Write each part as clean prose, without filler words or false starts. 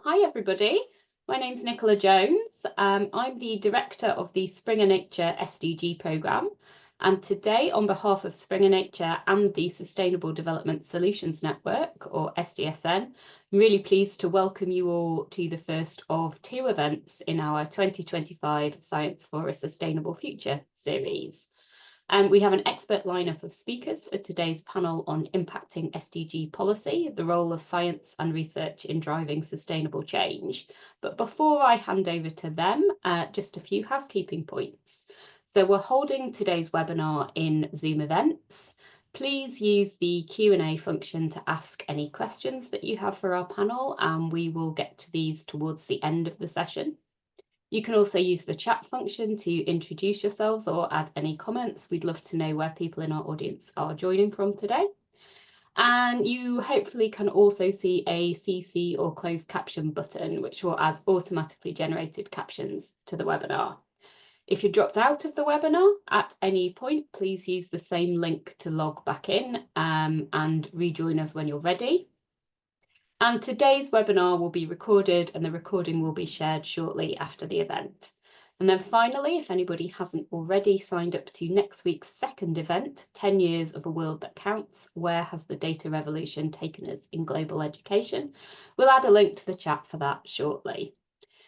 Hi everybody, my name's Nicola Jones. I'm the Director of the Springer Nature SDG programme, and today on behalf of Springer Nature and the Sustainable Development Solutions Network, or SDSN, I'm really pleased to welcome you all to the first of two events in our 2025 Science for a Sustainable Future series. We have an expert lineup of speakers for today's panel on impacting SDG policy, the role of science and research in driving sustainable change. But before I hand over to them, just a few housekeeping points. So we're holding today's webinar in Zoom events. Please use the Q&A function to ask any questions that you have for our panel, and we will get to these towards the end of the session. You can also use the chat function to introduce yourselves or add any comments. We'd love to know where people in our audience are joining from today. And you hopefully can also see a CC or closed caption button, which will add automatically generated captions to the webinar. If you dropped out of the webinar at any point, please use the same link to log back in and rejoin us when you're ready. And today's webinar will be recorded and the recording will be shared shortly after the event. And then finally, if anybody hasn't already signed up to next week's second event, 10 Years of a World That Counts, Where Has the Data Revolution Taken Us in Global Education? We'll add a link to the chat for that shortly.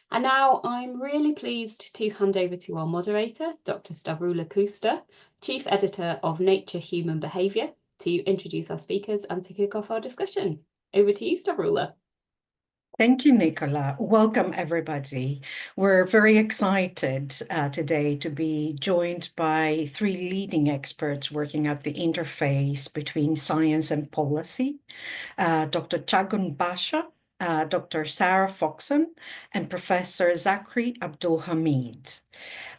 And now I'm really pleased to hand over to our moderator, Dr. Stavroula Kuster, Chief Editor of Nature Human Behaviour, to introduce our speakers and to kick off our discussion. Over to you, Stavroula. Thank you, Nicola. Welcome, everybody. We're very excited today to be joined by three leading experts working at the interface between science and policy, Dr. Chagun Basha, Dr. Sarah Foxon, and Professor Zachary Abdulhamid.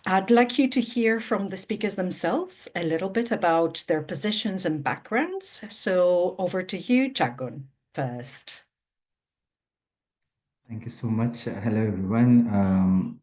I'd like you to hear from the speakers themselves a little bit about their positions and backgrounds. So over to you, Chagun, first. Thank you so much. Hello, everyone.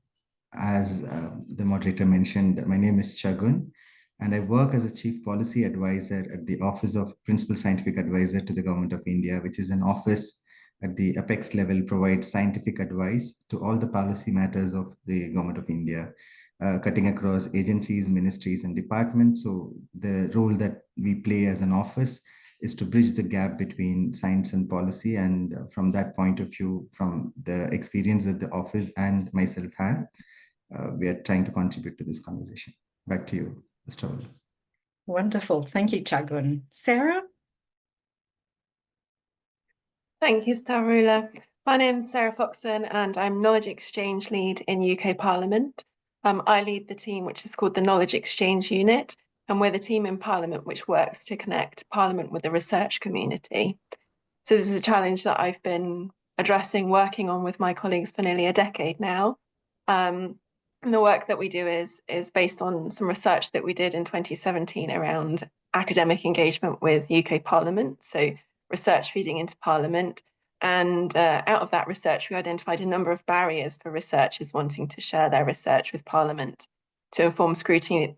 As the moderator mentioned, my name is Chagun, and I work as a Chief Policy Advisor at the Office of Principal Scientific Advisor to the Government of India, which is an office at the apex level, provides scientific advice to all the policy matters of the Government of India, cutting across agencies, ministries, and departments. So the role that we play as an office is to bridge the gap between science and policy. And from that point of view, from the experience that the office and myself had, we are trying to contribute to this conversation. Back to you, Mr. Ola. Wonderful. Thank you, Chagun. Sarah? Thank you, Stavroula. My name is Sarah Foxon, and I'm Knowledge Exchange Lead in UK Parliament. I lead the team which is called the Knowledge Exchange Unit, and we're the team in Parliament which works to connect Parliament with the research community. So this is a challenge that I've been addressing, working on with my colleagues for nearly a decade now. And the work that we do is based on some research that we did in 2017 around academic engagement with UK Parliament, so research feeding into Parliament. And out of that research, we identified a number of barriers for researchers wanting to share their research with Parliament to inform scrutiny,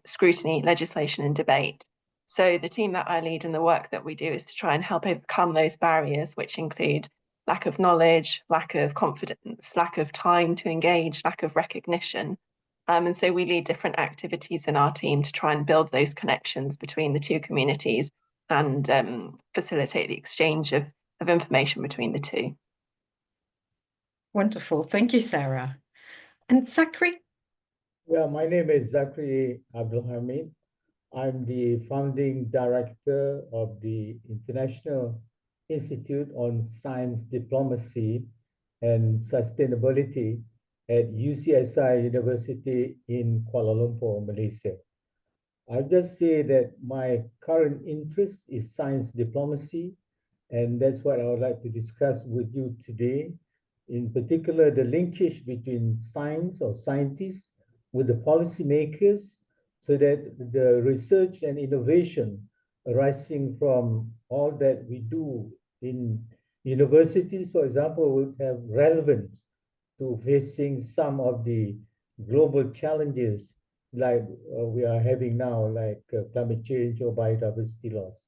legislation, and debate. So the team that I lead and the work that we do is to try and help overcome those barriers, which include lack of knowledge, lack of confidence, lack of time to engage, lack of recognition. And so we lead different activities in our team to try and build those connections between the two communities and facilitate the exchange of information between the two. Wonderful. Thank you, Sarah. And Zachary? Yeah, my name is Zachary Abdulhamid. I'm the founding director of the International Institute on Science Diplomacy and Sustainability at UCSI University in Kuala Lumpur, Malaysia. I'll just say that my current interest is science diplomacy, and that's what I would like to discuss with you today. In particular, the linkage between science or scientists with the policymakers, so that the research and innovation arising from all that we do in universities, for example, would have relevance to facing some of the global challenges like we are having now, like climate change or biodiversity loss.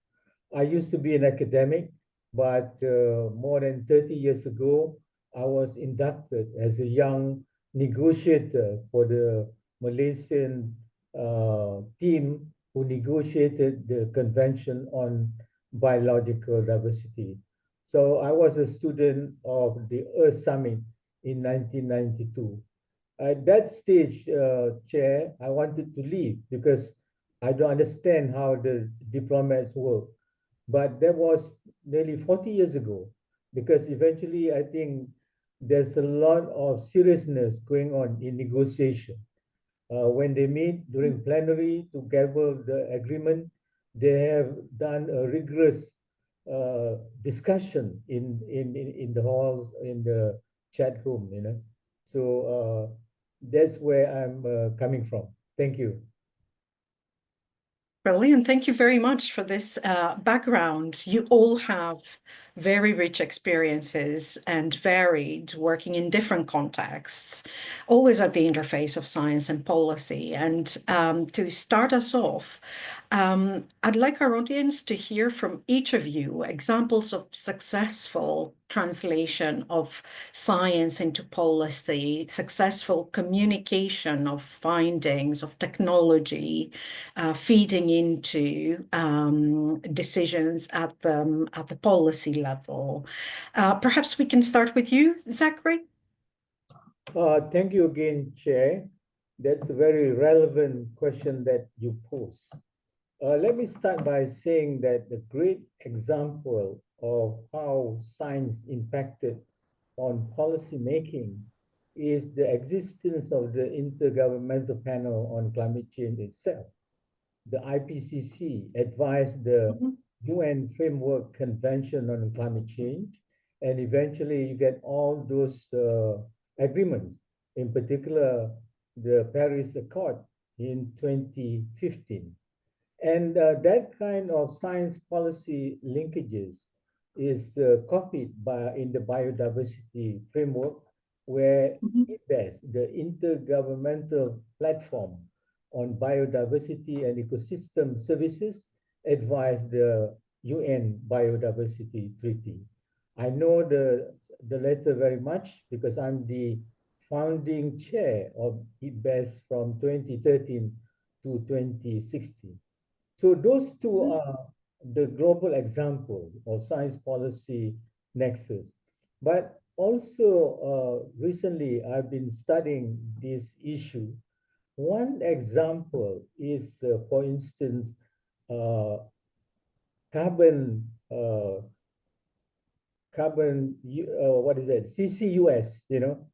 I used to be an academic, but more than 30 years ago, I was inducted as a young negotiator for the Malaysian team who negotiated the Convention on Biological Diversity. So I was a student of the Earth Summit in 1992. At that stage, Chair, I wanted to leave because I don't understand how the diplomats work. But that was nearly 40 years ago, because eventually I think there's a lot of seriousness going on in negotiation. When they meet during plenary to gather the agreement, they have done a rigorous discussion in the halls, in the chat room, you know. So that's where I'm coming from. Thank you. Brilliant. Thank you very much for this background. You all have very rich experiences and varied, working in different contexts, always at the interface of science and policy. And to start us off, I'd like our audience to hear from each of you examples of successful translation of science into policy, successful communication of findings of technology, feeding into decisions at the policy level. Perhaps we can start with you, Zachary. Thank you again, Chair. That's a very relevant question that you pose. Let me start by saying that the great example of how science impacted on policy making is the existence of the Intergovernmental Panel on Climate Change itself. The IPCC advised the UN Framework Convention on Climate Change, and eventually you get all those agreements, in particular the Paris Accord in 2015. And that kind of science policy linkages is copied in the biodiversity framework, where IPBES, the Intergovernmental Platform on Biodiversity and Ecosystem Services, advised the UN Biodiversity Treaty. I know the letter very much because I'm the founding chair of IPBES from 2013 to 2016. So those two are the global examples of science policy nexus. But also recently, I've been studying this issue. One example is, for instance, carbon, what is that? CCUS, you know,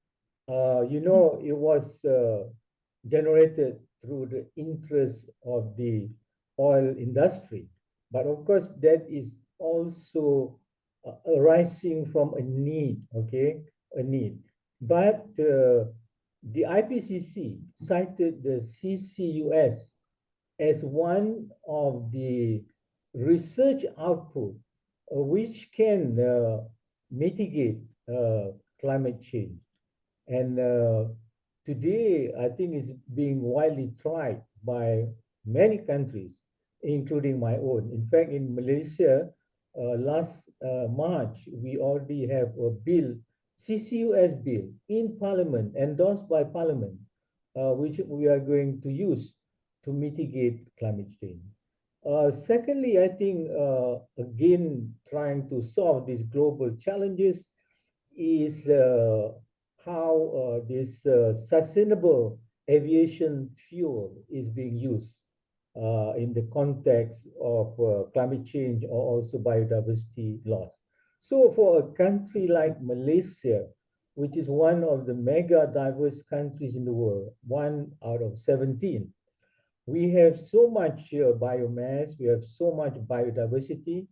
it was generated through the interest of the oil industry. But of course, that is also arising from a need, okay, a need. But the IPCC cited the CCUS as one of the research output which can mitigate climate change. And today, I think it's being widely tried by many countries, including my own. In fact, in Malaysia, last March, we already have a bill, CCUS bill, in Parliament, endorsed by Parliament, which we are going to use to mitigate climate change. Secondly, I think, again, trying to solve these global challenges is how this sustainable aviation fuel is being used in the context of climate change or also biodiversity loss. So for a country like Malaysia, which is one of the mega diverse countries in the world, 1 out of 17, we have so much biomass, we have so much biodiversity,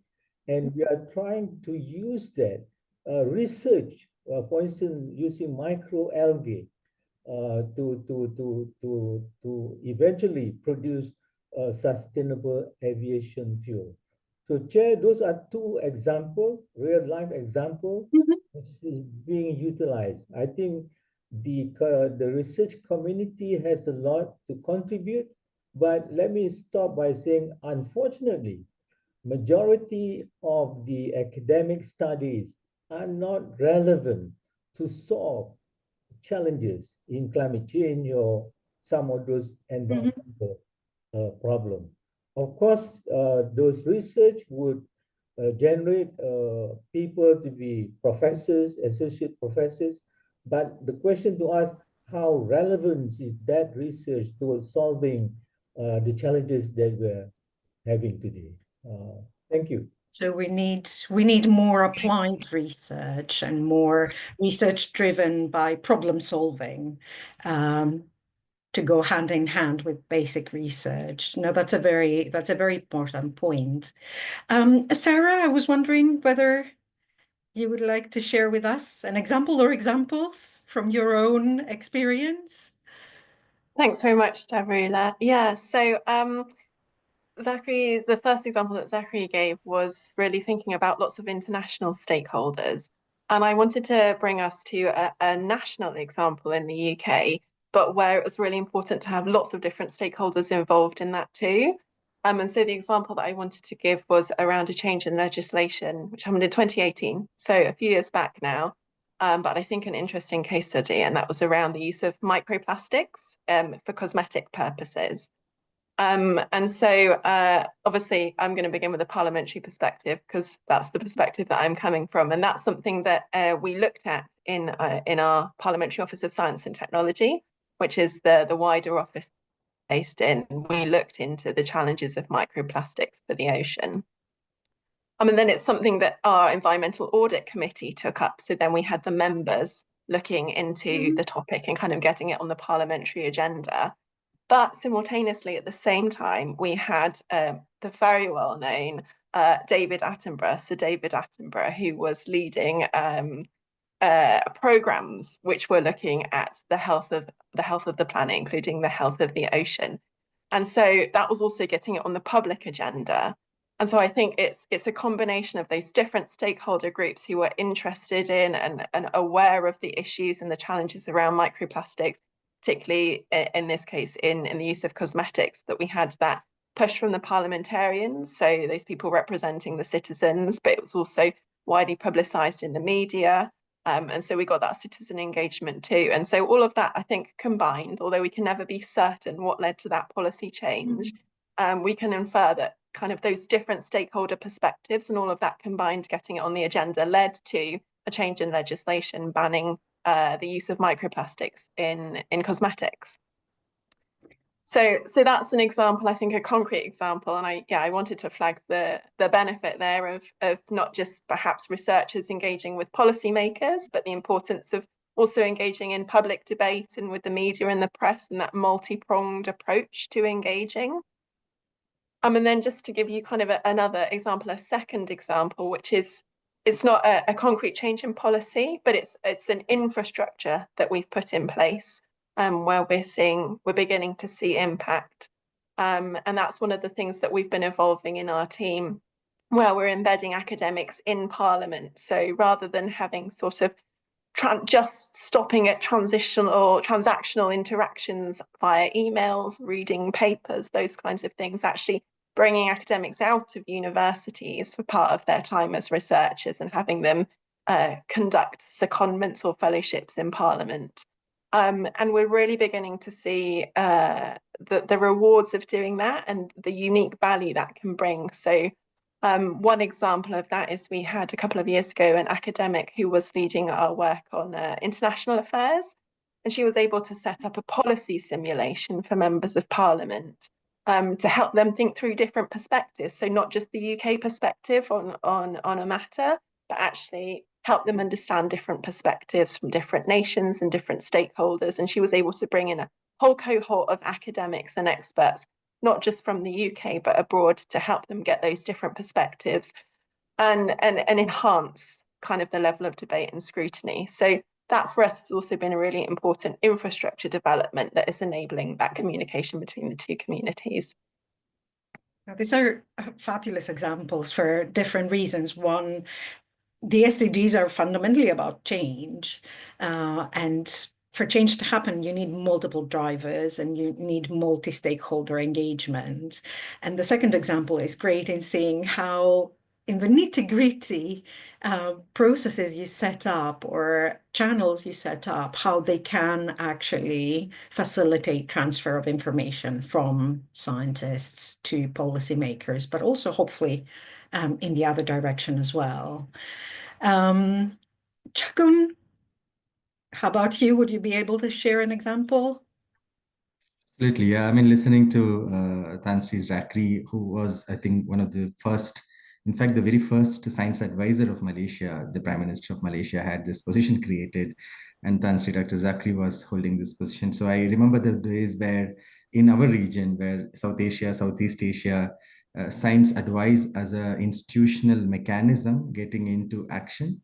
and we are trying to use that research, for instance, using microalgae to eventually produce sustainable aviation fuel. So, Chair, those are two examples, real life examples, which is being utilized. I think the research community has a lot to contribute, but let me stop by saying, unfortunately, majority of the academic studies are not relevant to solve challenges in climate change or some of those environmental problems. Of course, those research would generate people to be professors, associate professors, but the question to ask, how relevant is that research towards solving the challenges that we're having today? Thank you. So we need more applied research and more research driven by problem solving to go hand in hand with basic research. No, that's a very important point. Sarah, I was wondering whether you would like to share with us an example or examples from your own experience. Thanks very much, Stavroula. Yeah, so Zachary, the first example that Zachary gave was really thinking about lots of international stakeholders. And I wanted to bring us to a national example in the UK, but where it was really important to have lots of different stakeholders involved in that too. And so the example that I wanted to give was around a change in legislation, which happened in 2018, so a few years back now. But I think an interesting case study, and that was around the use of microplastics for cosmetic purposes. And so obviously I'm going to begin with a parliamentary perspective because that's the perspective that I'm coming from. And that's something that we looked at in our Parliamentary Office of Science and Technology, which is the wider office based in. We looked into the challenges of microplastics for the ocean. And then it's something that our Environmental Audit Committee took up. So then we had the members looking into the topic and kind of getting it on the parliamentary agenda. But simultaneously, at the same time, we had the very well-known David Attenborough, Sir David Attenborough, who was leading programs which were looking at the health of the planet, including the health of the ocean. And so that was also getting it on the public agenda. And so I think it's a combination of those different stakeholder groups who were interested in and aware of the issues and the challenges around microplastics, particularly in this case in the use of cosmetics, that we had that push from the parliamentarians, so those people representing the citizens, but it was also widely publicised in the media. And so we got that citizen engagement too. And so all of that, I think, combined, although we can never be certain what led to that policy change, we can infer that kind of those different stakeholder perspectives and all of that combined, getting it on the agenda, led to a change in legislation banning the use of microplastics in cosmetics. So that's an example, I think, a concrete example. And I wanted to flag the benefit there of not just perhaps researchers engaging with policymakers, but the importance of also engaging in public debate and with the media and the press, and that multi-pronged approach to engaging. And then just to give you kind of another example, a second example, which is, it's not a concrete change in policy, but it's an infrastructure that we've put in place where we're beginning to see impact. And that's one of the things that we've been evolving in our team, where we're embedding academics in Parliament. So rather than having sort of just stopping at transactional interactions via emails, reading papers, those kinds of things, actually bringing academics out of universities for part of their time as researchers and having them conduct secondments or fellowships in Parliament. And we're really beginning to see the rewards of doing that and the unique value that can bring. So one example of that is we had a couple of years ago an academic who was leading our work on international affairs, and she was able to set up a policy simulation for members of Parliament to help them think through different perspectives. So not just the UK perspective on a matter, but actually help them understand different perspectives from different nations and different stakeholders. And she was able to bring in a whole cohort of academics and experts, not just from the UK, but abroad, to help them get those different perspectives and enhance kind of the level of debate and scrutiny. So that for us has also been a really important infrastructure development that is enabling that communication between the two communities. Now, these are fabulous examples for different reasons. One, the SDGs are fundamentally about change, and for change to happen, you need multiple drivers and you need multi-stakeholder engagement. And the second example is great in seeing how in the nitty-gritty processes you set up or channels you set up, how they can actually facilitate transfer of information from scientists to policymakers, but also hopefully in the other direction as well. Chagun, how about you? Would you be able to share an example? Absolutely, yeah. I mean, listening to Tansri Zakri, who was, I think, one of the first, in fact, the very first science advisor of Malaysia, the Prime Minister of Malaysia had this position created, and Tansri Dr. Zakri was holding this position. So I remember the days where, in our region, where South Asia, Southeast Asia, science advice as an institutional mechanism getting into action.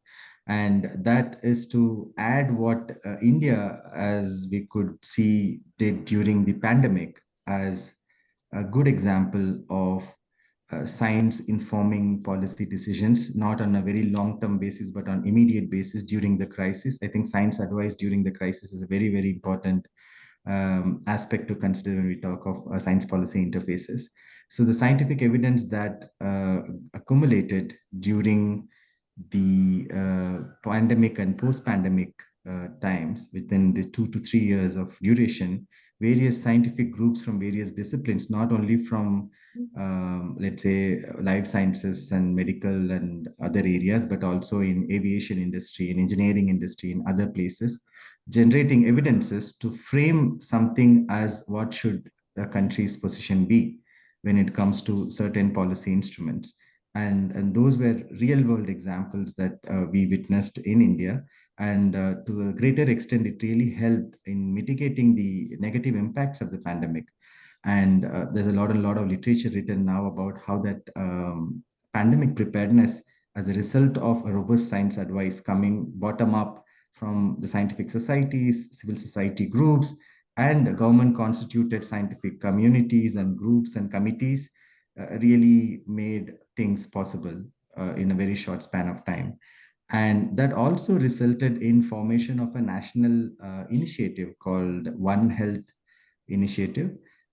And that is to add what India, as we could see, did during the pandemic as a good example of science informing policy decisions, not on a very long-term basis, but on immediate basis during the crisis. I think science advice during the crisis is a very, very important aspect to consider when we talk of science policy interfaces. So the scientific evidence that accumulated during the pandemic and post-pandemic times, within the 2 to 3 years of duration, various scientific groups from various disciplines, not only from, let's say, life sciences and medical and other areas, but also in aviation industry, in engineering industry, in other places, generating evidences to frame something as what should a country's position be when it comes to certain policy instruments. And those were real world examples that we witnessed in India. And to a greater extent, it really helped in mitigating the negative impacts of the pandemic. And there's a lot of literature written now about how that pandemic preparedness, as a result of a robust science advice coming bottom up from the scientific societies, civil society groups, and government constituted scientific communities and groups and committees, really made things possible in a very short span of time. And that also resulted in formation of a national initiative called One Health Initiative,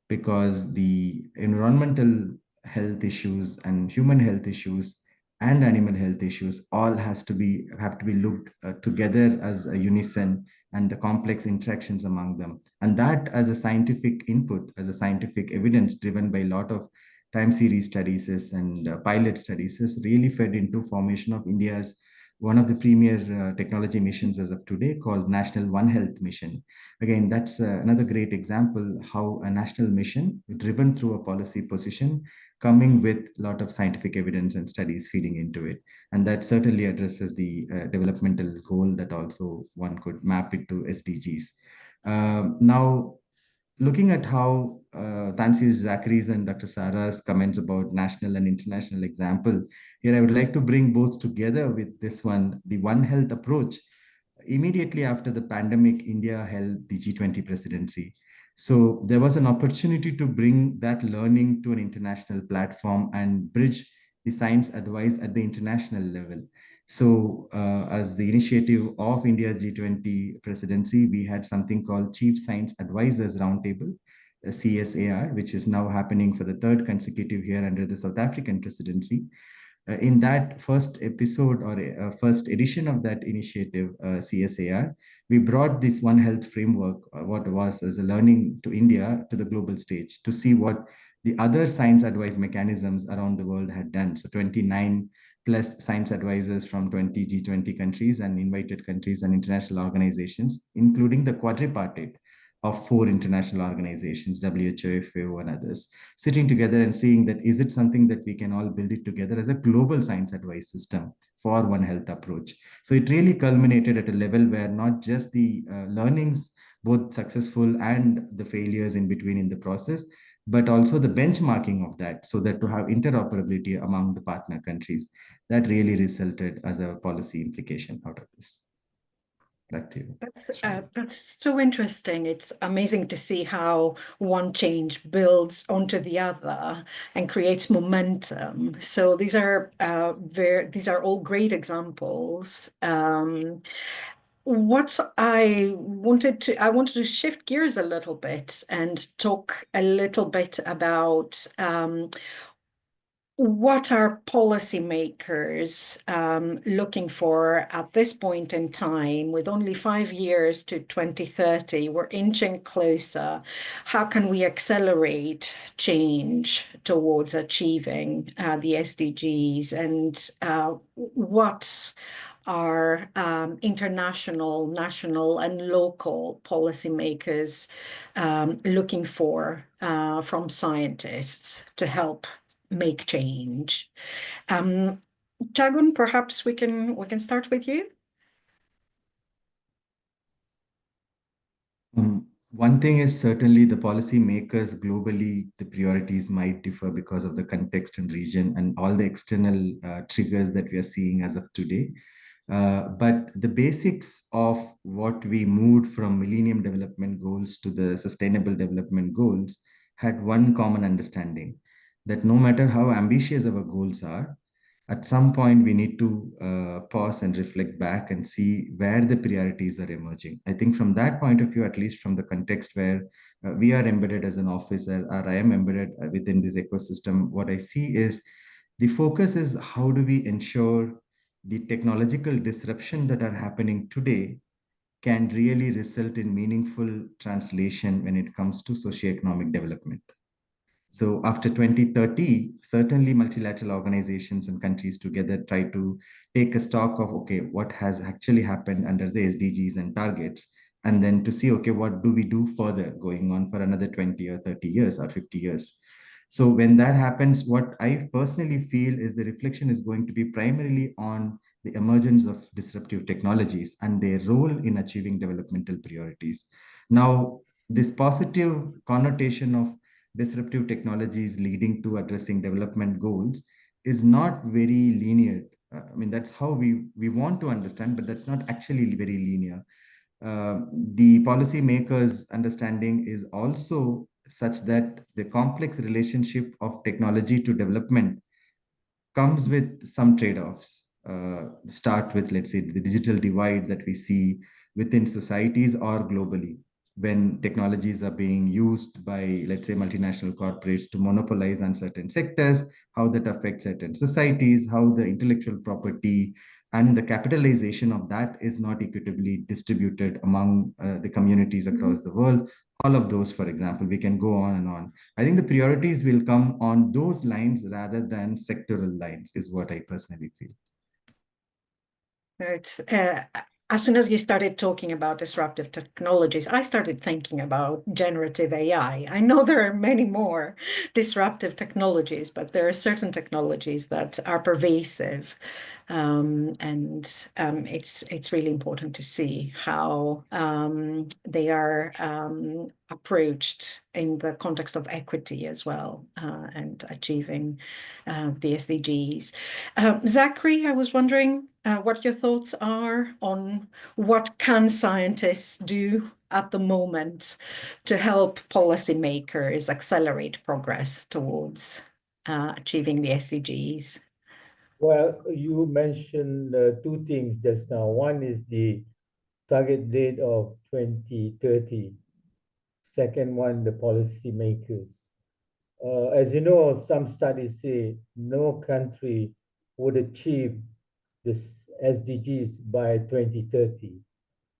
because the environmental health issues and human health issues and animal health issues all have to be looked together as a unison, and the complex interactions among them. And that, as a scientific input, as a scientific evidence driven by a lot of time series studies and pilot studies, has really fed into formation of India's one of the premier technology missions as of today, called National One Health Mission. Again, that's another great example how a national mission driven through a policy position, coming with a lot of scientific evidence and studies feeding into it. And that certainly addresses the developmental goal that also one could map it to SDGs. Now, looking at how Tansri Zakri's and Dr. Sara's comments about national and international example, here I would like to bring both together with this one, the One Health approach. Immediately after the pandemic, India held the G20 presidency. So there was an opportunity to bring that learning to an international platform and bridge the science advice at the international level. So as the initiative of India's G20 presidency, we had something called Chief Science Advisors Roundtable, CSAR, which is now happening for the third consecutive year under the South African presidency. In that first episode or first edition of that initiative, CSAR, we brought this One Health framework, what was as a learning to India, to the global stage to see what the other science advice mechanisms around the world had done. So 29 plus science advisors from 20 G20 countries and invited countries and international organizations, including the quadripartite of 4 international organizations, WHO, FAO, and others, sitting together and seeing that is it something that we can all build it together as a global science advice system for One Health approach. So it really culminated at a level where not just the learnings, both successful and the failures in between in the process, but also the benchmarking of that, so that to have interoperability among the partner countries, that really resulted as a policy implication out of this. Back to you. That's so interesting. It's amazing to see how one change builds onto the other and creates momentum. So these are all great examples. What I wanted to shift gears a little bit and talk a little bit about what are policymakers looking for at this point in time? With only 5 years to 2030, we're inching closer. How can we accelerate change towards achieving the SDGs? And what are international, national, and local policymakers looking for from scientists to help make change? Jagun, perhaps we can start with you. One thing is certainly the policy makers globally, the priorities might differ because of the context and region and all the external triggers that we are seeing as of today. But the basics of what we moved from Millennium Development Goals to the Sustainable Development Goals had one common understanding, that no matter how ambitious our goals are, at some point we need to pause and reflect back and see where the priorities are emerging. I think from that point of view, at least from the context where we are embedded as an officer, or I am embedded within this ecosystem, what I see is the focus is how do we ensure the technological disruption that are happening today can really result in meaningful translation when it comes to socioeconomic development. So after 2030, certainly multilateral organizations and countries together try to take a stock of, okay, what has actually happened under the SDGs and targets, and then to see, okay, what do we do further going on for another 20 or 30 years or 50 years. So when that happens, what I personally feel is the reflection is going to be primarily on the emergence of disruptive technologies and their role in achieving developmental priorities. Now, this positive connotation of disruptive technologies leading to addressing development goals is not very linear. I mean, that's how we want to understand, but that's not actually very linear. The policymakers' understanding is also such that the complex relationship of technology to development comes with some trade-offs. Start with, let's say, the digital divide that we see within societies or globally when technologies are being used by, let's say, multinational corporates to monopolize on certain sectors, how that affects certain societies, how the intellectual property and the capitalization of that is not equitably distributed among the communities across the world. All of those, for example, we can go on and on. I think the priorities will come on those lines rather than sectoral lines, is what I personally feel. It's as soon as you started talking about disruptive technologies, I started thinking about generative AI. I know there are many more disruptive technologies, but there are certain technologies that are pervasive. It's really important to see how they are approached in the context of equity as well, and achieving the SDGs. Zachary, I was wondering what your thoughts are on what can scientists do at the moment to help policymakers accelerate progress towards achieving the SDGs. Well, you mentioned two things just now. One is the target date of 2030. Second one, the policymakers. As you know, some studies say no country would achieve this SDGs by 2030.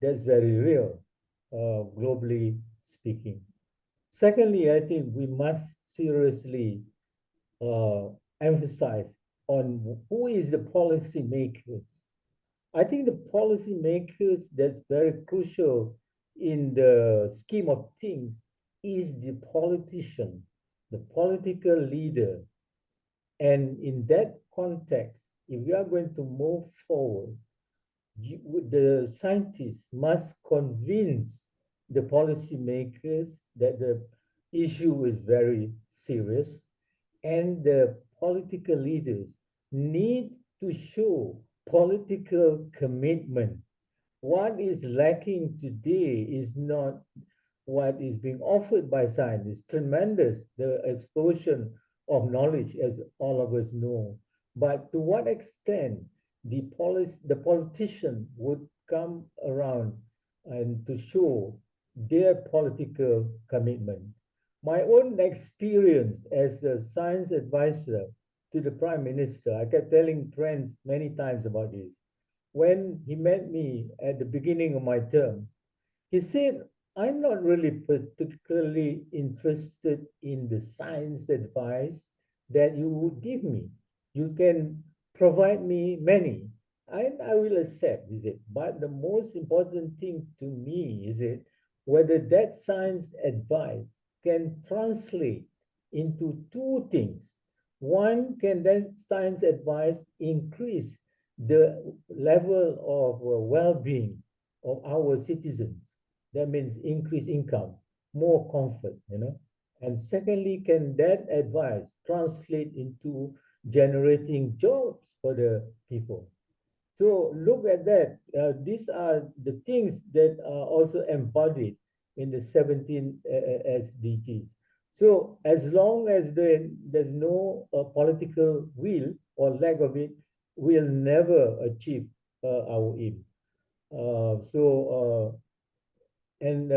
That's very real, globally speaking. Secondly, I think we must seriously emphasize on who is the policy makers. I think the policy makers that's very crucial in the scheme of things is the politician, the political leader. And in that context, if we are going to move forward, the scientists must convince the policymakers that the issue is very serious, and the political leaders need to show political commitment. What is lacking today is not what is being offered by science. It's tremendous, the explosion of knowledge, as all of us know. But to what extent the politician would come around and to show their political commitment. My own experience as a science advisor to the Prime Minister. I kept telling friends many times about this. When he met me at the beginning of my term, he said, I'm not really particularly interested in the science advice that you would give me. You can provide me many, and I will accept, is it? But the most important thing to me is it whether that science advice can translate into two things. One, can that science advice increase the level of well-being of our citizens? That means increased income, more comfort, And secondly, can that advice translate into generating jobs for the people? So look at that. These are the things that are also embodied in the 17 SDGs. So as long as there's no political will or lack of it, we'll never achieve our aim. And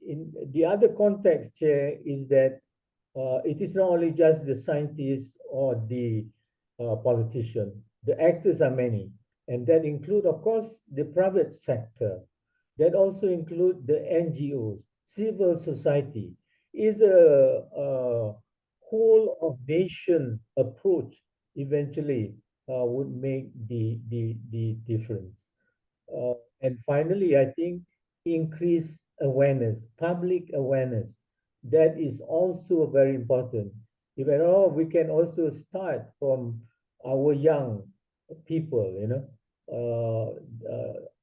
in the other context, Chair, is that it is not only just the scientists or the politician. The actors are many, and that include, of course, the private sector. That also include the NGOs, civil society. Is a whole of nation approach eventually would make the difference. And finally, I think increase awareness, public awareness. That is also very important. If at all, we can also start from our young people,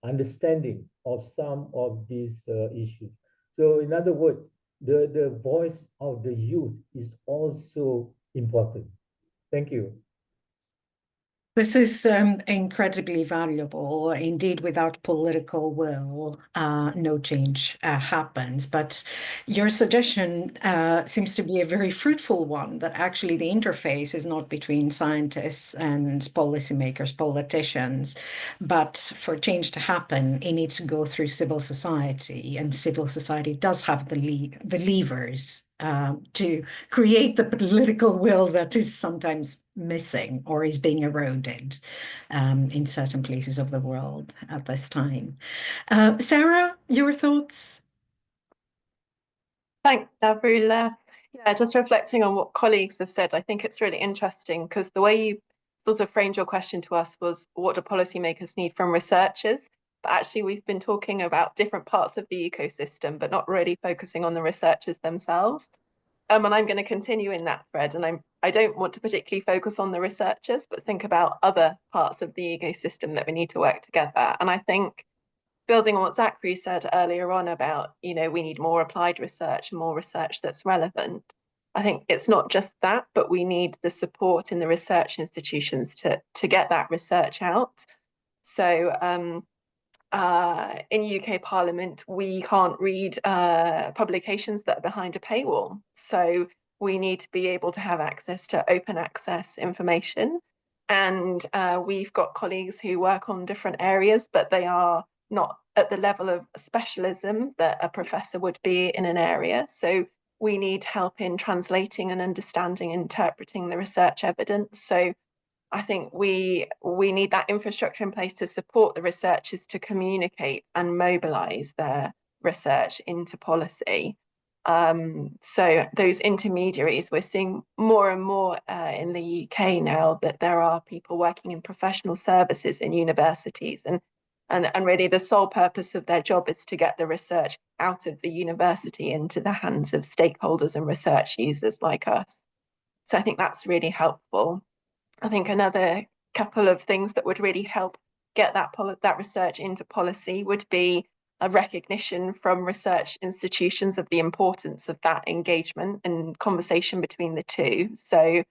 understanding of some of these issues. So in other words, the voice of the youth is also important. Thank you. This is incredibly valuable. Indeed, without political will, no change happens. But your suggestion seems to be a very fruitful one, that actually the interface is not between scientists and policymakers, politicians, but for change to happen, it needs to go through civil society, and civil society does have the levers to create the political will that is sometimes missing or is being eroded in certain places of the world at this time. Sarah, your thoughts? Thanks, Davrula. Yeah, just reflecting on what colleagues have said, I think it's really interesting because the way you sort of framed your question to us was, what do policymakers need from researchers? But actually, we've been talking about different parts of the ecosystem, but not really focusing on the researchers themselves. And I'm going to continue in that thread. And I don't want to particularly focus on the researchers, but think about other parts of the ecosystem that we need to work together. And I think, building on what Zachary said earlier on about, we need more applied research and more research that's relevant. I think it's not just that, but we need the support in the research institutions to get that research out. So in UK Parliament, we can't read publications that are behind a paywall. So we need to be able to have access to open access information. And we've got colleagues who work on different areas, but they are not at the level of specialism that a professor would be in an area. So we need help in translating and understanding, interpreting the research evidence. So I think we need that infrastructure in place to support the researchers to communicate and mobilize their research into policy. So those intermediaries, we're seeing more and more in the UK now that there are people working in professional services in universities, and really the sole purpose of their job is to get the research out of the university into the hands of stakeholders and research users like us. So I think that's really helpful. I think another couple of things that would really help get that research into policy would be a recognition from research institutions of the importance of that engagement and conversation between the two. So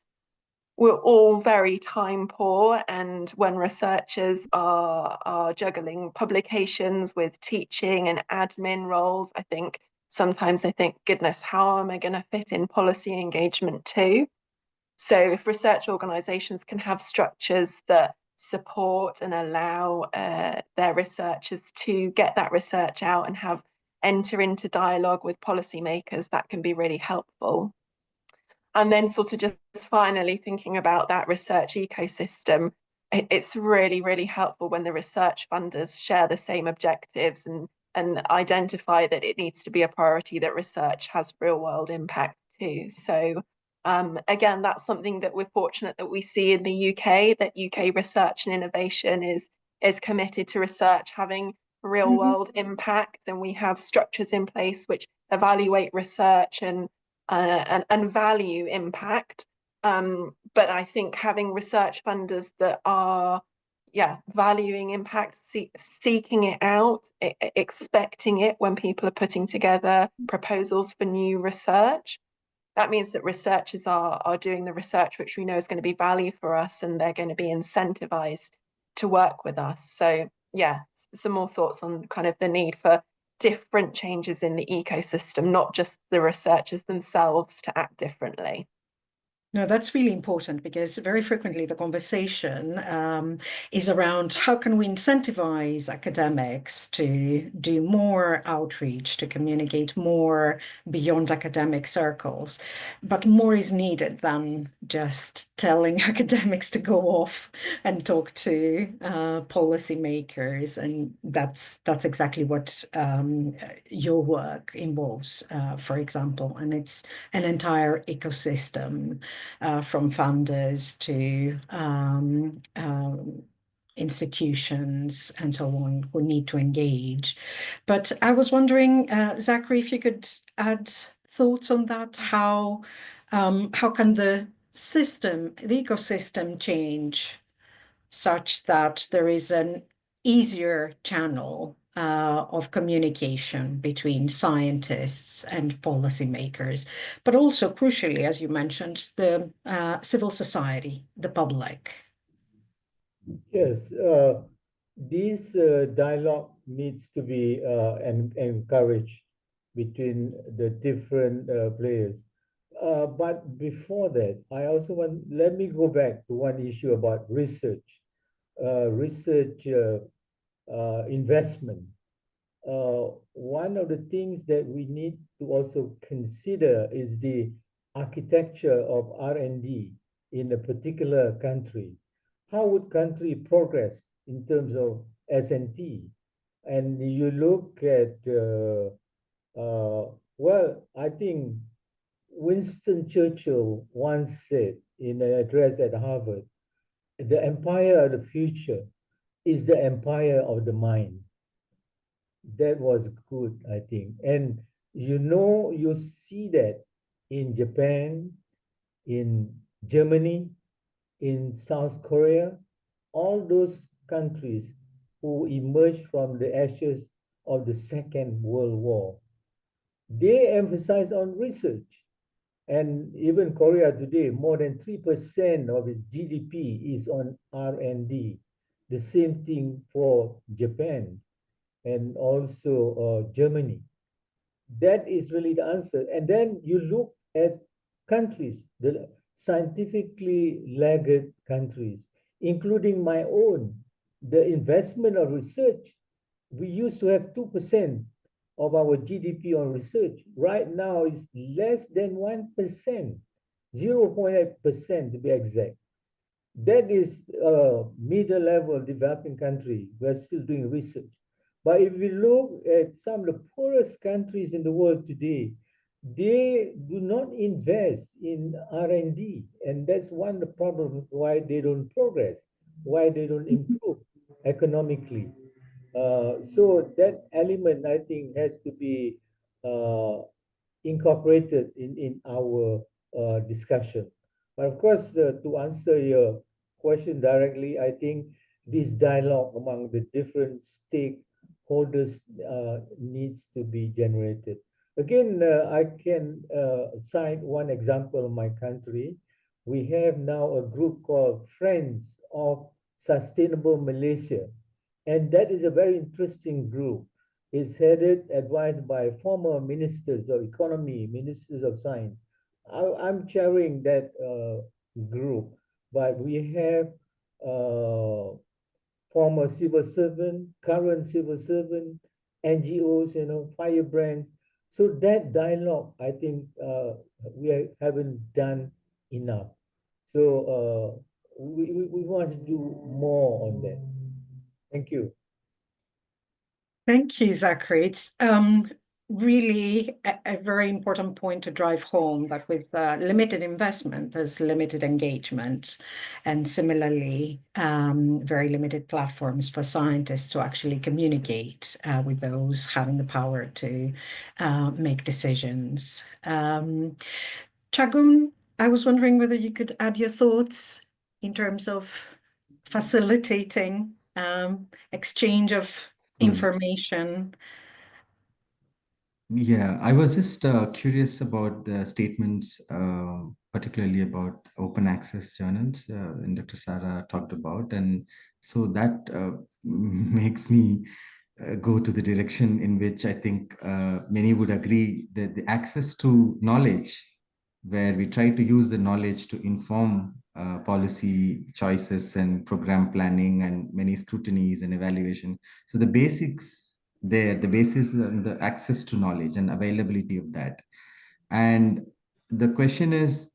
we're all very time poor, and when researchers are juggling publications with teaching and admin roles, I think sometimes I think, goodness, how am I going to fit in policy engagement too? So if research organisations can have structures that support and allow their researchers to get that research out and enter into dialogue with policymakers, that can be really helpful. And then sort of just finally thinking about that research ecosystem, it's really, really helpful when the research funders share the same objectives and identify that it needs to be a priority that research has real world impact too. So again, that's something that we're fortunate that we see in the UK, that UK research and innovation is committed to research having real world impact, and we have structures in place which evaluate research and value impact. But I think having research funders that are valuing impact, seeking it out, expecting it when people are putting together proposals for new research. That means that researchers are doing the research which we know is going to be value for us, and they're going to be incentivized to work with us. So yeah, some more thoughts on kind of the need for different changes in the ecosystem, not just the researchers themselves to act differently. No, that's really important, because very frequently the conversation is around how can we incentivize academics to do more outreach, to communicate more beyond academic circles. But more is needed than just telling academics to go off and talk to policymakers. And that's exactly what your work involves, for example. And it's an entire ecosystem. From funders to institutions and so on who need to engage. But I was wondering, Zachary, if you could add thoughts on that. How can the ecosystem change such that there is an easier channel of communication between scientists and policymakers, but also crucially, as you mentioned, the civil society, the public? Yes, this dialogue needs to be encouraged between the different players. But before that, I also let me go back to one issue about research, investment. One of the things that we need to also consider is the architecture of R&D in a particular country. How would country progress in terms of S&T? And you look at, well, I think Winston Churchill once said in an address at Harvard, the empire of the future is the empire of the mind. That was good, I think. And you see that in Japan, in Germany, in South Korea, all those countries who emerged from the ashes of the Second World War, they emphasize on research. And even Korea today, more than 3% of its GDP is on R&D. The same thing for Japan and also Germany. That is really the answer. And then you look at countries, the scientifically laggard countries, including my own. The investment of research, we used to have 2% of our GDP on research. Right now is less than 1%, 0.8% to be exact. That is a middle level developing country. We're still doing research. But if we look at some of the poorest countries in the world today, they do not invest in R&D. And that's one of the problems why they don't progress, why they don't improve economically. So that element, I think, has to be incorporated in our discussion. But of course, to answer your question directly, I think this dialogue among the different stakeholders needs to be generated. Again, I can cite one example of my country. We have now a group called Friends of Sustainable Malaysia. And that is a very interesting group. It's headed, advised by former ministers of economy, ministers of science. I'm chairing that group, but we have former civil servant, current civil servant, NGOs, firebrands. So that dialogue, I think haven't done enough. So we want to do more on that. Thank you. Thank you, Zachary. It's really a very important point to drive home that with limited investment, there's limited engagement, and similarly, very limited platforms for scientists to actually communicate with those having the power to make decisions. Chagun, I was wondering whether you could add your thoughts in terms of facilitating exchange of information. Yeah, I was just curious about the statements, particularly about open access journals, and Dr. Sarah talked about. And so that makes me go to the direction in which I think many would agree that the access to knowledge, where we try to use the knowledge to inform policy choices and program planning and many scrutinies and evaluation. So the basics there, the basis and the access to knowledge and availability of that. And the question is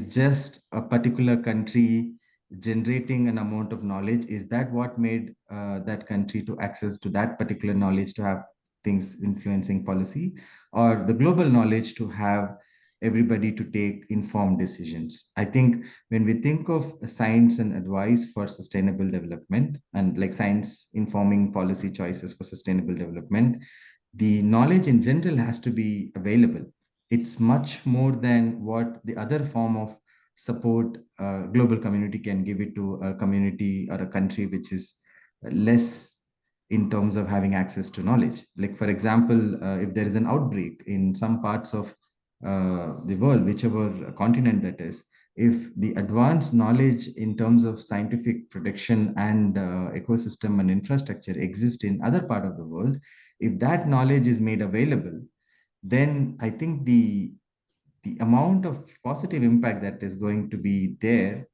just a particular country generating an amount of knowledge, is that what made that country to access to that particular knowledge to have things influencing policy, or the global knowledge to have everybody to take informed decisions? I think when we think of science and advice for sustainable development, and like science informing policy choices for sustainable development, the knowledge in general has to be available. It's much more than what the other form of support global community can give it to a community or a country which is less in terms of having access to knowledge. Like, for example, if there is an outbreak in some parts of the world, whichever continent that is, if the advanced knowledge in terms of scientific protection and ecosystem and infrastructure exists in other part of the world, if that knowledge is made available, then I think the amount of positive impact that is going to be there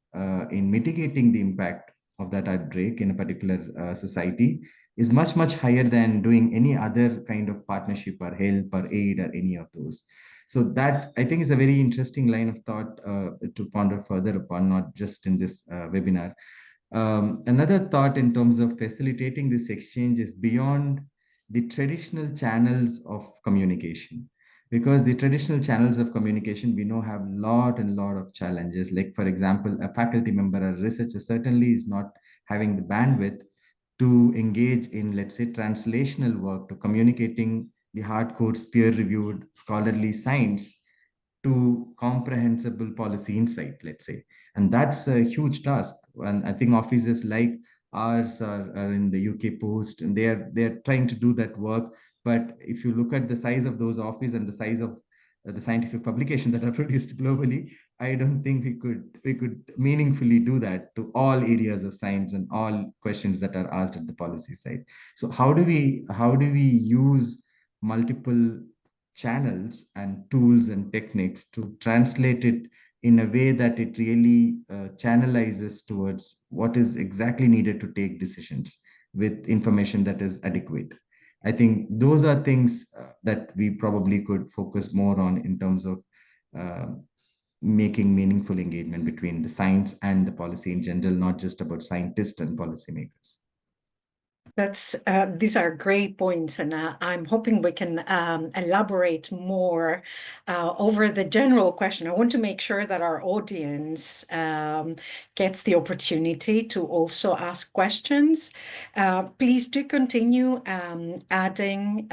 in mitigating the impact of that outbreak in a particular society is much, much higher than doing any other kind of partnership or help or aid or any of those. So that, I think, is a very interesting line of thought to ponder further upon, not just in this webinar. Another thought in terms of facilitating this exchange is beyond the traditional channels of communication, because the traditional channels of communication we know have lot of challenges. Like, for example, a faculty member or researcher certainly is not having the bandwidth to engage in, let's say, translational work, to communicating the hardcore peer reviewed scholarly science to comprehensible policy insight, let's say. And that's a huge task. And I think offices like ours are in the UK Post, and they're trying to do that work. But if you look at the size of those offices and the size of the scientific publication that are produced globally, I don't think we could meaningfully do that to all areas of science and all questions that are asked at the policy side. So how do we use multiple channels and tools and techniques to translate it in a way that it really channelizes towards what is exactly needed to take decisions with information that is adequate? I think those are things that we probably could focus more on in terms of uh, making meaningful engagement between the science and the policy in general, not just about scientists and policymakers. These are great points, and I'm hoping we can elaborate more over the general question. I want to make sure that our audience gets the opportunity to also ask questions. Please do continue adding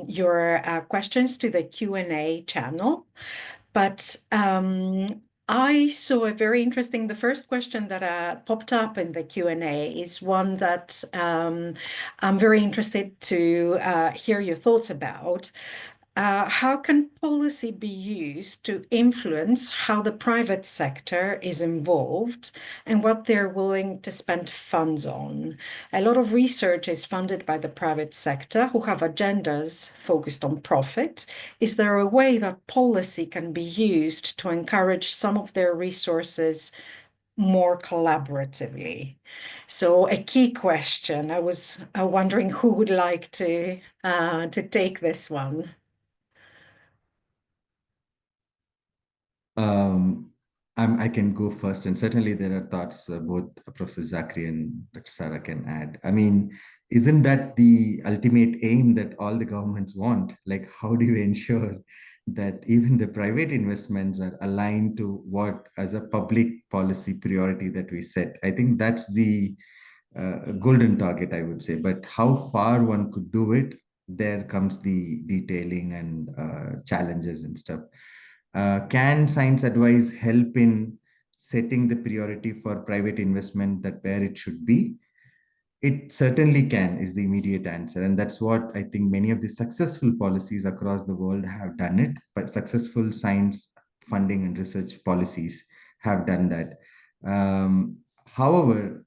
your questions to the Q&A channel. But I saw a very interesting, the first question that popped up in the Q&A is one that I'm very interested to hear your thoughts about. How can policy be used to influence how the private sector is involved and what they're willing to spend funds on? A lot of research is funded by the private sector who have agendas focused on profit. Is there a way that policy can be used to encourage some of their resources more collaboratively? So a key question. I was wondering who would like to take this one. I can go first, and certainly there are thoughts both Professor Zachary and Dr. Sarah can add. I mean, isn't that the ultimate aim that all the governments want? Like, how do you ensure that even the private investments are aligned to what as a public policy priority that we set? I think that's the golden target, I would say. But how far one could do it, there comes the detailing and challenges and stuff. Can science advice help in setting the priority for private investment that where it should be? It certainly can, is the immediate answer. And that's what I think many of the successful policies across the world have done it, but successful science funding and research policies have done that. However,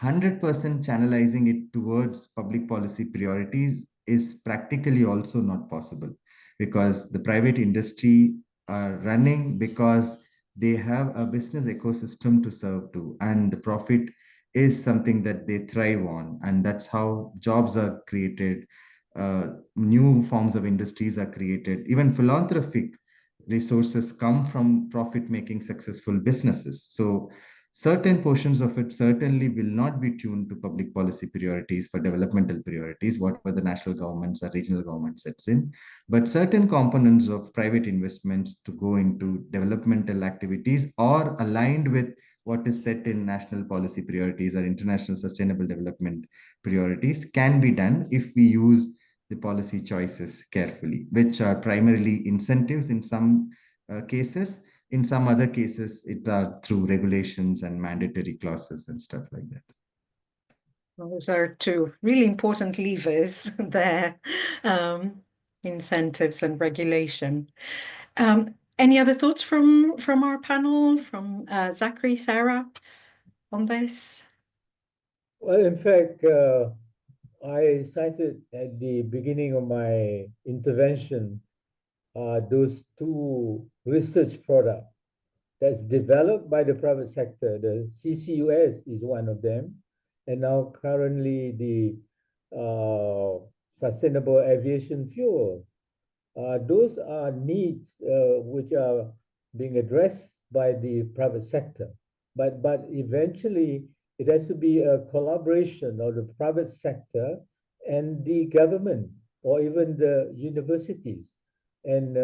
100% channelizing it towards public policy priorities is practically also not possible, because the private industry are running because they have a business ecosystem to serve to, and the profit is something that they thrive on, and that's how jobs are created, new forms of industries are created, even philanthropic resources come from profit making successful businesses. So certain portions of it certainly will not be tuned to public policy priorities for developmental priorities, whatever the national governments or regional government sets in. But certain components of private investments to go into developmental activities or aligned with what is set in national policy priorities or international sustainable development priorities can be done if we use the policy choices carefully, which are primarily incentives in some cases. In some other cases, it are through regulations and mandatory clauses and stuff like that. Those are two really important levers there, incentives and regulation. Any other thoughts from our panel, from Zachary, Sarah, on this? Well, in fact, I cited at the beginning of my intervention those two research products that's developed by the private sector. The CCUS is one of them, and now currently the sustainable aviation fuel. Those are needs which are being addressed by the private sector, but eventually it has to be a collaboration of the private sector and the government or even the universities. And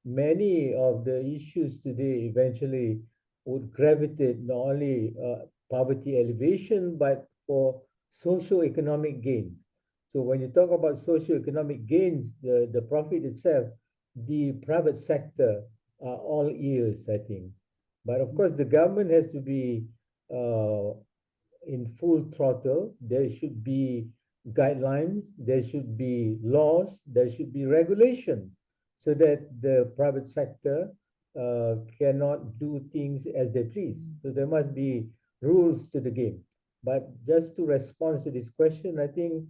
many of the issues today eventually would gravitate not only poverty alleviation, but for socio-economic gains. So when you talk about socio-economic gains, the profit itself, the private sector are all ears, I think. But of course, the government has to be in full throttle. There should be guidelines, there should be laws, there should be regulations, so that the private sector cannot do things as they please. So there must be rules to the game. But just to respond to this question, I think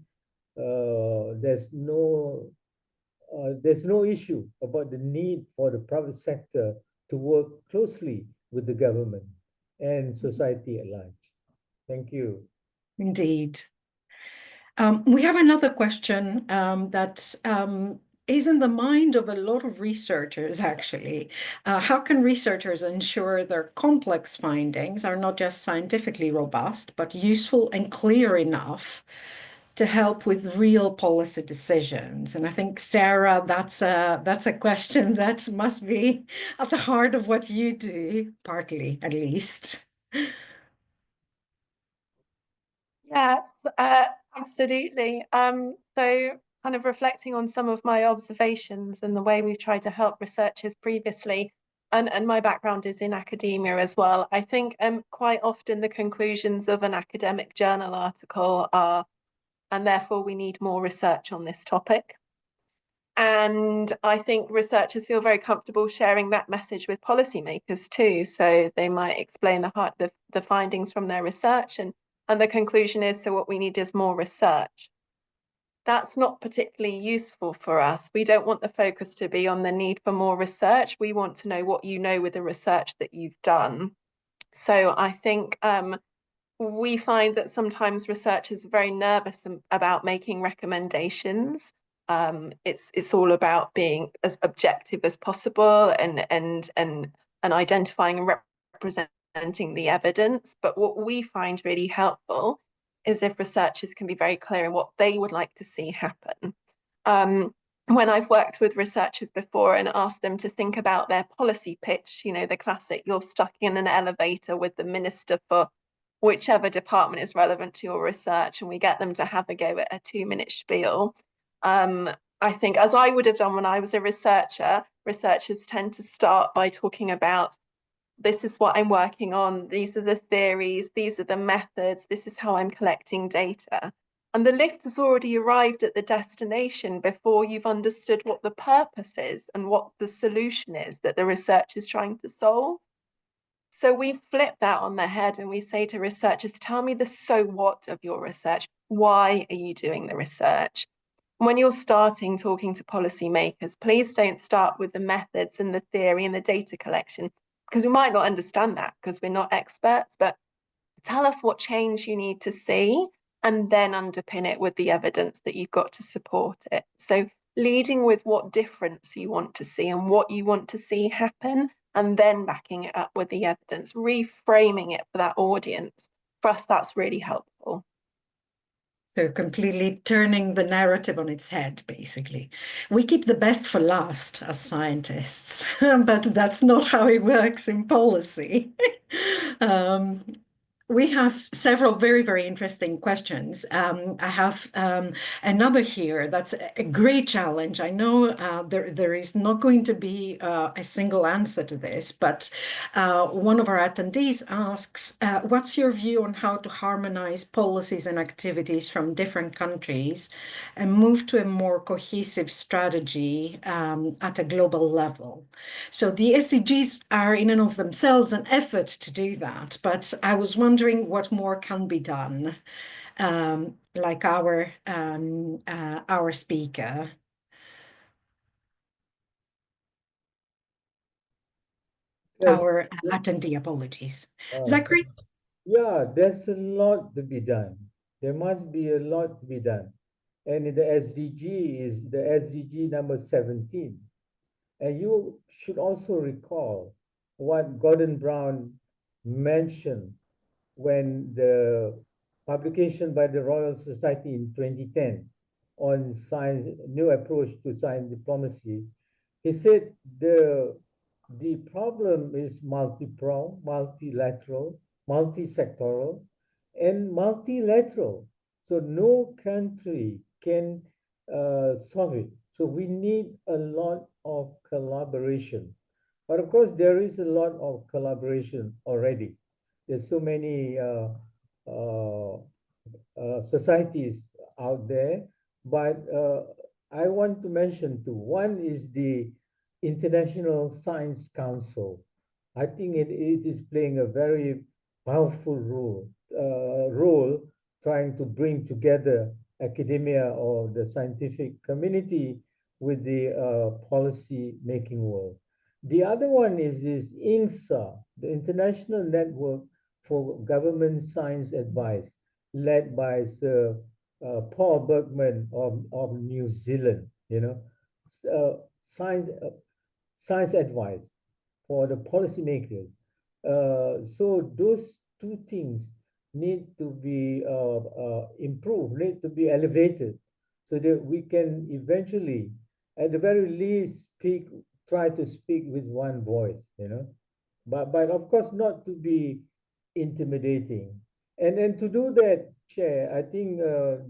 there's no issue about the need for the private sector to work closely with the government and society at large. Thank you. Indeed. We have another question that is in the mind of a lot of researchers, actually. How can researchers ensure their complex findings are not just scientifically robust, but useful and clear enough to help with real policy decisions? And I think, Sarah, that's a question that must be at the heart of what you do, partly at least. Yeah, absolutely. So kind of reflecting on some of my observations and the way we've tried to help researchers previously, and my background is in academia as well. I think quite often the conclusions of an academic journal article are, and therefore we need more research on this topic. And I think researchers feel very comfortable sharing that message with policymakers too. So they might explain the findings from their research, and the conclusion is, so what we need is more research. That's not particularly useful for us. We don't want the focus to be on the need for more research. We want to know what you know with the research that you've done. So I think we find that sometimes researchers are very nervous about making recommendations It's all about being as objective as possible and identifying and representing the evidence. But what we find really helpful is if researchers can be very clear in what they would like to see happen. When I've worked with researchers before and asked them to think about their policy pitch, you know, the classic, you're stuck in an elevator with the minister for whichever department is relevant to your research, and we get them to have a go at a 2-minute spiel. I think, as I would have done when I was a researcher, researchers tend to start by talking about, this is what I'm working on, these are the theories, these are the methods, this is how I'm collecting data. And the lift has already arrived at the destination before you've understood what the purpose is and what the solution is that the research is trying to solve. So we flip that on the head and we say to researchers, tell me the so what of your research. Why are you doing the research? When you're starting talking to policymakers, please don't start with the methods and the theory and the data collection, because we might not understand that because we're not experts, but tell us what change you need to see and then underpin it with the evidence that you've got to support it. So leading with what difference you want to see and what you want to see happen, and then backing it up with the evidence, reframing it for that audience. For us, that's really helpful. So completely turning the narrative on its head, basically. We keep the best for last as scientists, but that's not how it works in policy. We have several very, very interesting questions. I have another here that's a great challenge. I know there is not going to be a single answer to this, but one of our attendees asks, what's your view on how to harmonize policies and activities from different countries and move to a more cohesive strategy at a global level? So the SDGs are in and of themselves an effort to do that, but I was wondering what more can be done, like our speaker. Our attendee, apologies. Zachary? Yeah, there's a lot to be done. There must be a lot to be done. And the SDG is the SDG number 17. And you should also recall what Gordon Brown mentioned when the publication by the Royal Society in 2010 on science, new approach to science diplomacy. He said the problem is multi-pronged, multilateral, multi-sectoral, and multilateral. So no country can solve it. So we need a lot of collaboration. But of course, there is a lot of collaboration already. There's so many societies out there, but I want to mention two. One is the International Science Council. I think it is playing a very powerful role trying to bring together academia or the scientific community with the policy making world. The other one is this INSA, the International Network for Government Science Advice, led by Sir Paul Bergman of New Zealand. You know, science advice for the policymakers. So those two things need to be improved, need to be elevated, so that we can eventually, at the very least, try to speak with one voice. You know, but of course not to be intimidating. And then to do that, Chair, I think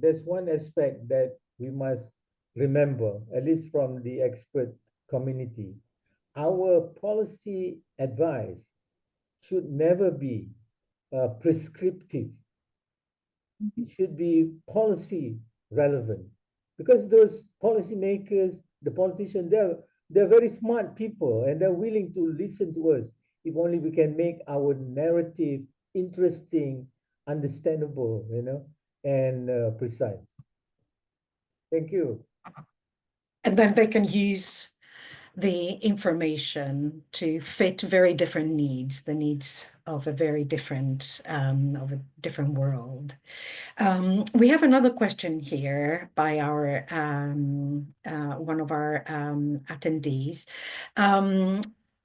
there's one aspect that we must remember, at least from the expert community. Our policy advice should never be prescriptive. It should be policy relevant, because those policymakers, the politicians, they're very smart people and they're willing to listen to us if only we can make our narrative interesting, understandable, you know, and precise. Thank you. And then they can use the information to fit very different needs, the needs of a very different world. We have another question here by our one of our attendees.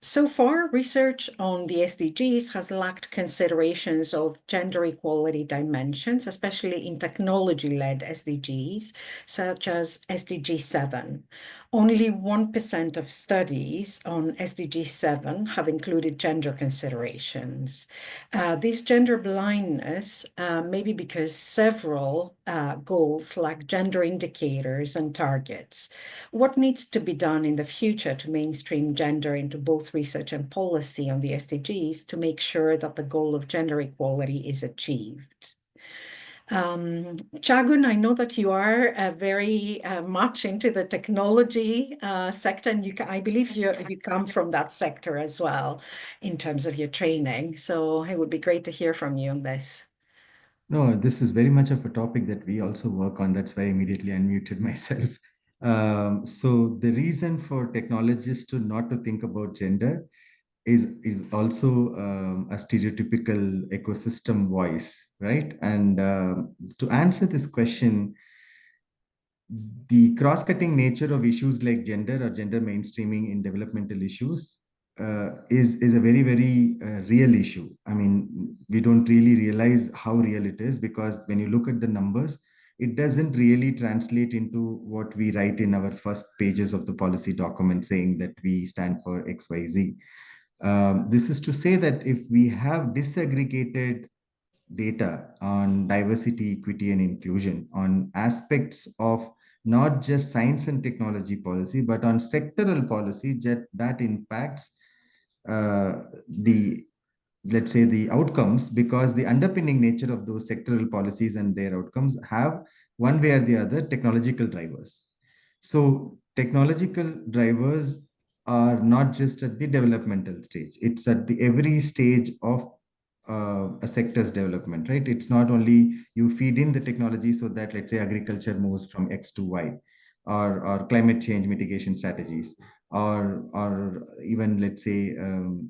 So far, research on the SDGs has lacked considerations of gender equality dimensions, especially in technology-led SDGs, such as SDG 7. Only 1% of studies on SDG 7 have included gender considerations. This gender blindness may be because several goals lack gender indicators and targets. What needs to be done in the future to mainstream gender into both research and policy on the SDGs to make sure that the goal of gender equality is achieved? Chagun, I know that you are very much into the technology sector, and I believe you come from that sector as well in terms of your training. So it would be great to hear from you on this. No, this is very much of a topic that we also work on. That's why I immediately unmuted myself. So the reason for technologists to not to think about gender is also a stereotypical ecosystem voice, right? And to answer this question, the cross-cutting nature of issues like gender or gender mainstreaming in developmental issues is a very, very real issue. I mean, we don't really realize how real it is, because when you look at the numbers, it doesn't really translate into what we write in our first pages of the policy document saying that we stand for XYZ. This is to say that if we have disaggregated data on diversity, equity, and inclusion, on aspects of not just science and technology policy, but on sectoral policy that impacts the, let's say, the outcomes, because the underpinning nature of those sectoral policies and their outcomes have, one way or the other, technological drivers. So technological drivers are not just at the developmental stage, it's at the every stage of a sector's development, right? It's not only you feed in the technology so that, let's say, agriculture moves from X to Y, or climate change mitigation strategies, or even, let's say,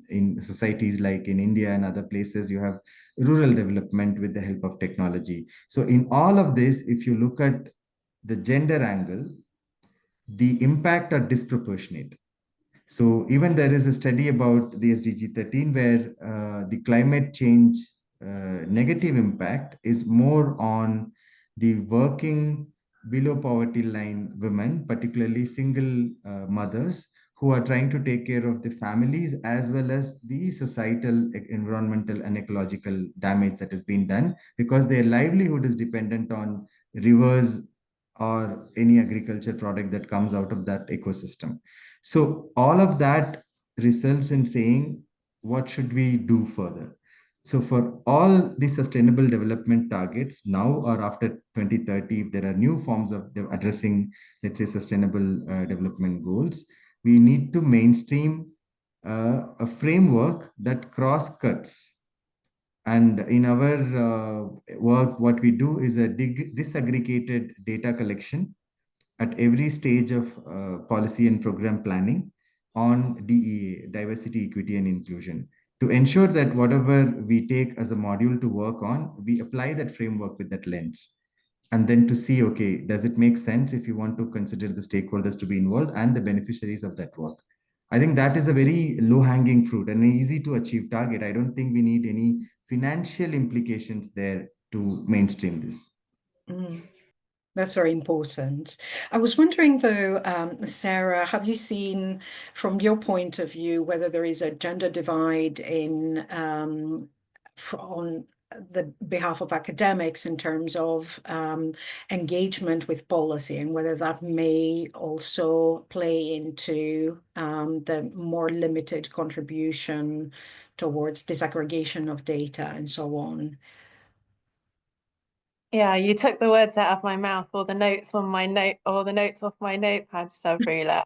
in societies like in India and other places, you have rural development with the help of technology. So in all of this, if you look at the gender angle, the impact are disproportionate. So even there is a study about the SDG 13 where the climate change negative impact is more on the working below poverty line women, particularly single mothers, who are trying to take care of the families as well as the societal, environmental, and ecological damage that has been done, because their livelihood is dependent on rivers or any agriculture product that comes out of that ecosystem. So all of that results in saying, what should we do further? So for all the sustainable development targets now or after 2030, if there are new forms of addressing, let's say, sustainable development goals, we need to mainstream a framework that cross-cuts. And in our work, what we do is a disaggregated data collection at every stage of policy and program planning on DEA, diversity, equity, and inclusion, to ensure that whatever we take as a module to work on, we apply that framework with that lens. And then to see, okay, does it make sense if you want to consider the stakeholders to be involved and the beneficiaries of that work? I think that is a very low-hanging fruit and an easy to achieve target. I don't think we need any financial implications there to mainstream this. That's very important. I was wondering, though, Sarah, have you seen, from your point of view, whether there is a gender divide in on the behalf of academics in terms of engagement with policy, and whether that may also play into the more limited contribution towards disaggregation of data and so on? Yeah, you took the words out of my mouth, or the notes on my note, or the notes off my notepad, Sabrina.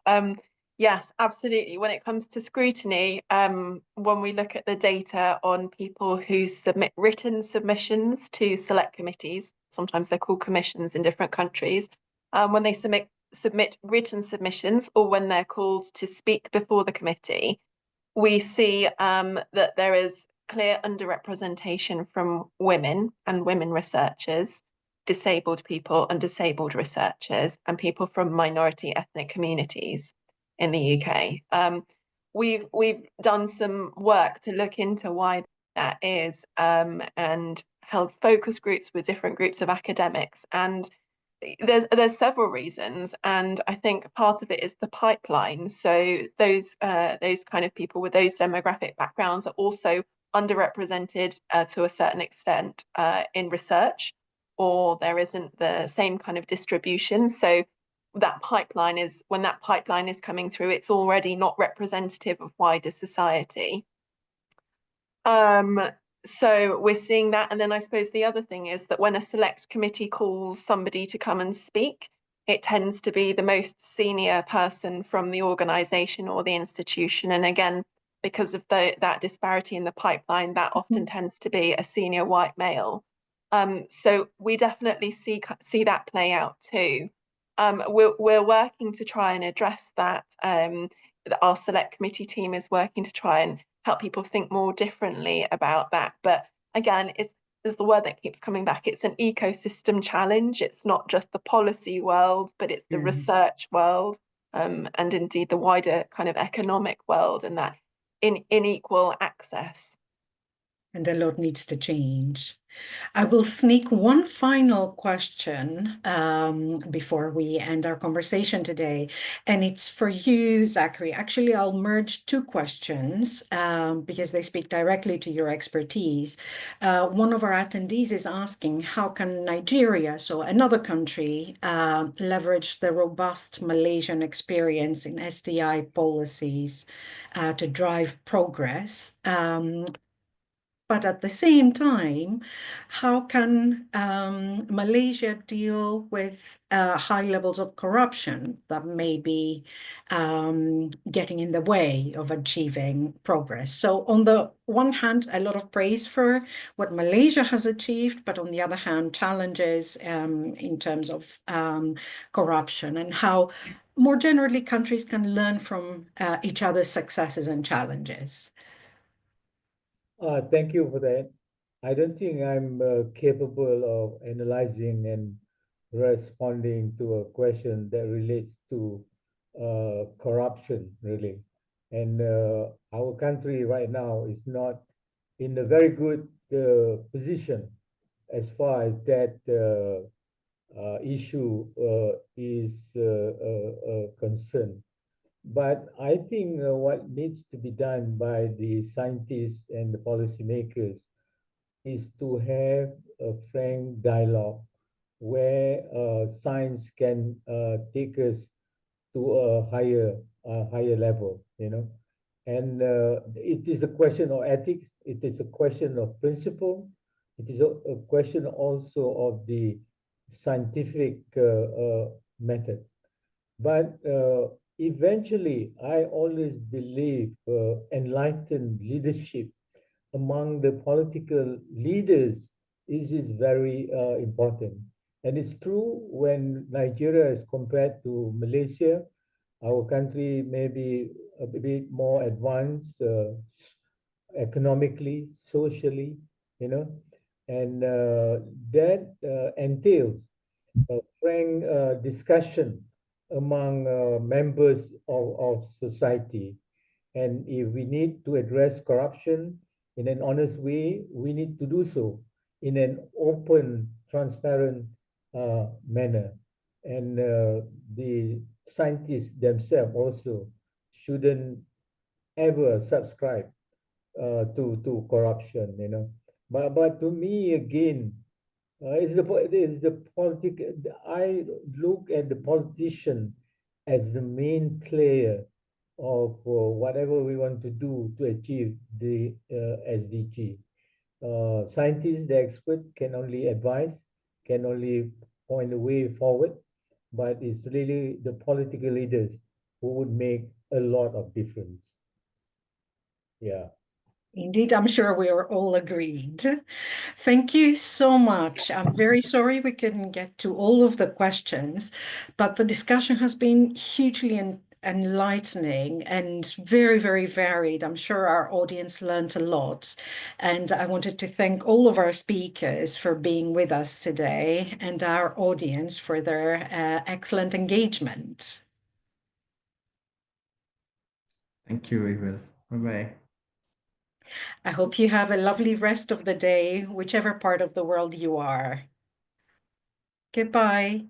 Yes, absolutely. When it comes to scrutiny, when we look at the data on people who submit written submissions to select committees, sometimes they're called commissions in different countries, when they submit submit written submissions or when they're called to speak before the committee, we see that there is clear underrepresentation from women and women researchers, disabled people and disabled researchers, and people from minority ethnic communities in the UK. We've done some work to look into why that is, and held focus groups with different groups of academics, and there's several reasons, and I think part of it is the pipeline. So those kind of people with those demographic backgrounds are also underrepresented to a certain extent in research, or there isn't the same kind of distribution. So that pipeline is, when that pipeline is coming through, it's already not representative of wider society. So we're seeing that. And then I suppose the other thing is that when a select committee calls somebody to come and speak, it tends to be the most senior person from the organisation or the institution. And again, because of that disparity in the pipeline, that often tends to be a senior white male. So we definitely see that play out too. We're working to try and address that. Our select committee team is working to try and help people think more differently about that. But again, there's the word that keeps coming back. It's an ecosystem challenge. It's not just the policy world, but it's the research world, and indeed the wider kind of economic world, and that unequal access. And a lot needs to change. I will sneak one final question before we end our conversation today, and it's for you, Zachary. Actually, I'll merge two questions because they speak directly to your expertise. One of our attendees is asking, how can Nigeria, so another country, leverage the robust Malaysian experience in SDI policies to drive progress? But at the same time, how can Malaysia deal with high levels of corruption that may be getting in the way of achieving progress? So on the one hand, a lot of praise for what Malaysia has achieved, but on the other hand, challenges in terms of corruption, and how more generally countries can learn from each other's successes and challenges. Thank you for that. I don't think I'm capable of analyzing and responding to a question that relates to corruption, really. And our country right now is not in a very good position as far as that issue is concerned. But I think what needs to be done by the scientists and the policymakers is to have a frank dialogue where science can take us to a higher level, you know. And it is a question of ethics. It is a question of principle. It is a question also of the scientific method. But eventually, I always believe enlightened leadership among the political leaders is very important. And it's true when Nigeria is compared to Malaysia, our country may be a bit more advanced economically, socially, you know, and that entails a frank discussion among members of society. And if we need to address corruption in an honest way, we need to do so in an open, transparent manner. And the scientists themselves also shouldn't ever subscribe to corruption, you know. But to me, again, it's the politic. I look at the politician as the main player of whatever we want to do to achieve the SDG. Scientists, the expert, can only advise, can only point the way forward, but it's really the political leaders who would make a lot of difference. Yeah. Indeed, I'm sure we are all agreed. Thank you so much. I'm very sorry we couldn't get to all of the questions, but the discussion has been hugely enlightening and very, very varied. I'm sure our audience learned a lot. And I wanted to thank all of our speakers for being with us today and our audience for their excellent engagement. Thank you very well. Bye-bye. I hope you have a lovely rest of the day, whichever part of the world you are. Goodbye.